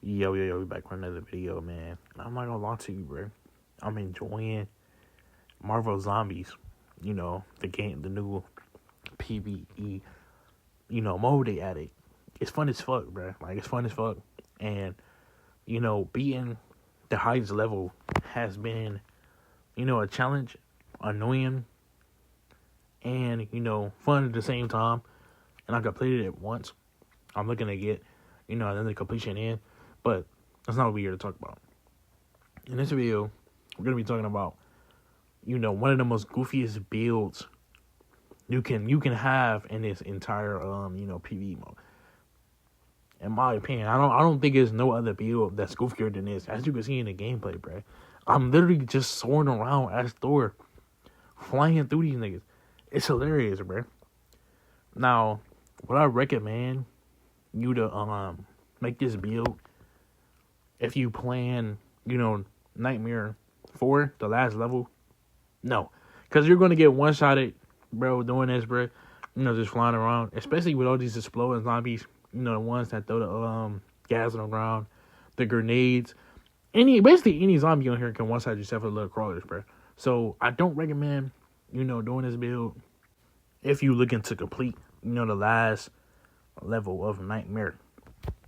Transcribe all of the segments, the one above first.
Yo, we back with another video, man. I'm not gonna lie to you, bro. I'm enjoying Marvel Zombies. You know, the game, the new PvE, mode they added. It's fun as fuck, bro. Like, it's fun as fuck. And, beating the highest level has been, a challenge, annoying, and, fun at the same time. And I completed it once. I'm looking to get, another completion in. But that's not what we're here to talk about. In this video, we're going to be talking about, one of the most goofiest builds you can have in this entire, PvE mode. In my opinion, I don't think there's no other build that's goofier than this. As you can see in the gameplay, bro. I'm literally just soaring around as Thor, flying through these niggas. It's hilarious, bro. Now, what I recommend you to make this build if you plan, Nightmare 4, the last level. No, because you're going to get one-shotted, bro, doing this, bro. Just flying around, especially with all these exploding zombies. The ones that throw the gas on the ground, the grenades. Basically any zombie on here can one-shot yourself with little crawlers, bro. So I don't recommend, doing this build if you looking to complete, the last level of Nightmare.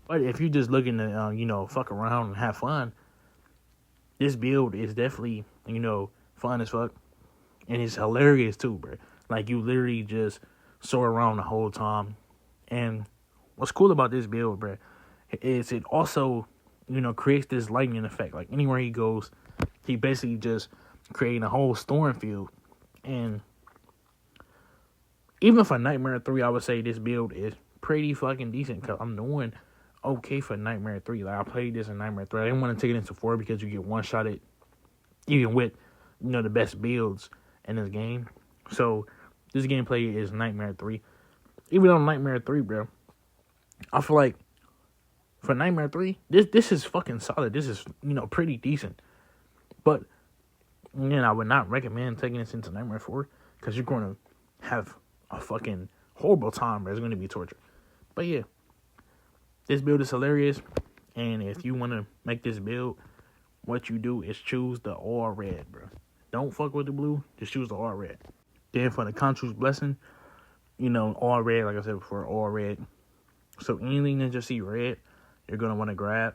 But if you're just looking to, fuck around and have fun, this build is definitely, fun as fuck. And it's hilarious too, bro. Like, you literally just soar around the whole time. And what's cool about this build, bro, is it also, creates this lightning effect. Like, anywhere he goes, he basically just creating a whole storm field. And even for Nightmare 3, I would say this build is pretty fucking decent, because I'm doing okay for Nightmare 3. Like, I played this in Nightmare 3. I didn't want to take it into 4 because you get one-shotted, even with, the best builds in this game. So, this gameplay is Nightmare 3. Even on Nightmare 3, bro, I feel like for Nightmare 3, this is fucking solid. This is, pretty decent. But, I would not recommend taking this into Nightmare 4, because you're going to have a fucking horrible time, bro. It's going to be torture. But yeah, this build is hilarious. And if you want to make this build, what you do is choose the all red, bro. Don't fuck with the blue. Just choose the all red. Then for the Khonshu's Blessing, all red, like I said before, all red. So anything that you see red, you're going to want to grab.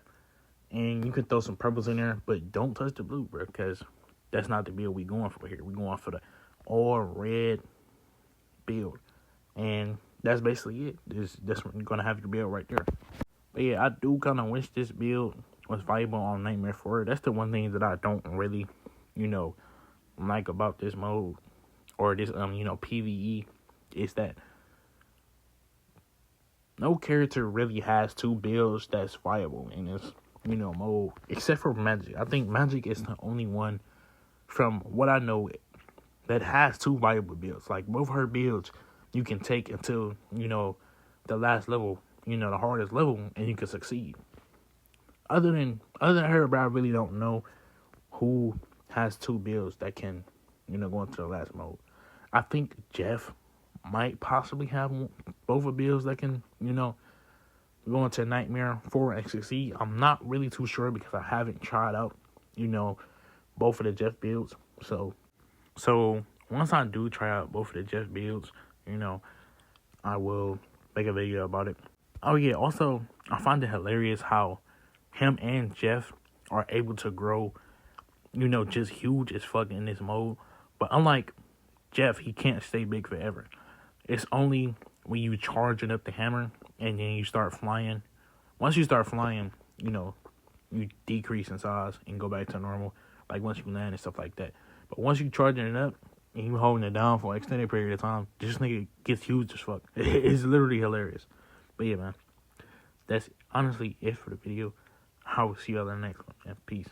And you can throw some purples in there, but don't touch the blue, bro, because that's not the build we going for here. We going for the all red build. And that's basically it. That's when you're going to have your build right there. But yeah, I do kind of wish this build was viable on Nightmare 4. That's the one thing that I don't really, like about this mode or this, PvE, is that no character really has two builds that's viable in this, mode, except for Magic. I think Magic is the only one, from what I know, that has two viable builds. Like, both her builds you can take until, the last level, the hardest level, and you can succeed. Other than her, but I really don't know who has two builds that can, go into the last mode. I think Jeff might possibly have both of builds that can, go into Nightmare 4 and succeed. I'm not really too sure because I haven't tried out, both of the Jeff builds. So once I do try out both of the Jeff builds, I will make a video about it. Oh yeah, also, I find it hilarious how him and Jeff are able to grow, just huge as fuck in this mode. But unlike Jeff, he can't stay big forever. It's only when you charging up the hammer and then you start flying. Once you start flying, you decrease in size and go back to normal, like once you land and stuff like that. But once you charging it up and you holding it down for an extended period of time, this nigga gets huge as fuck. It's literally hilarious. But yeah, man, that's honestly it for the video. I will see you all in the next one, man. Peace.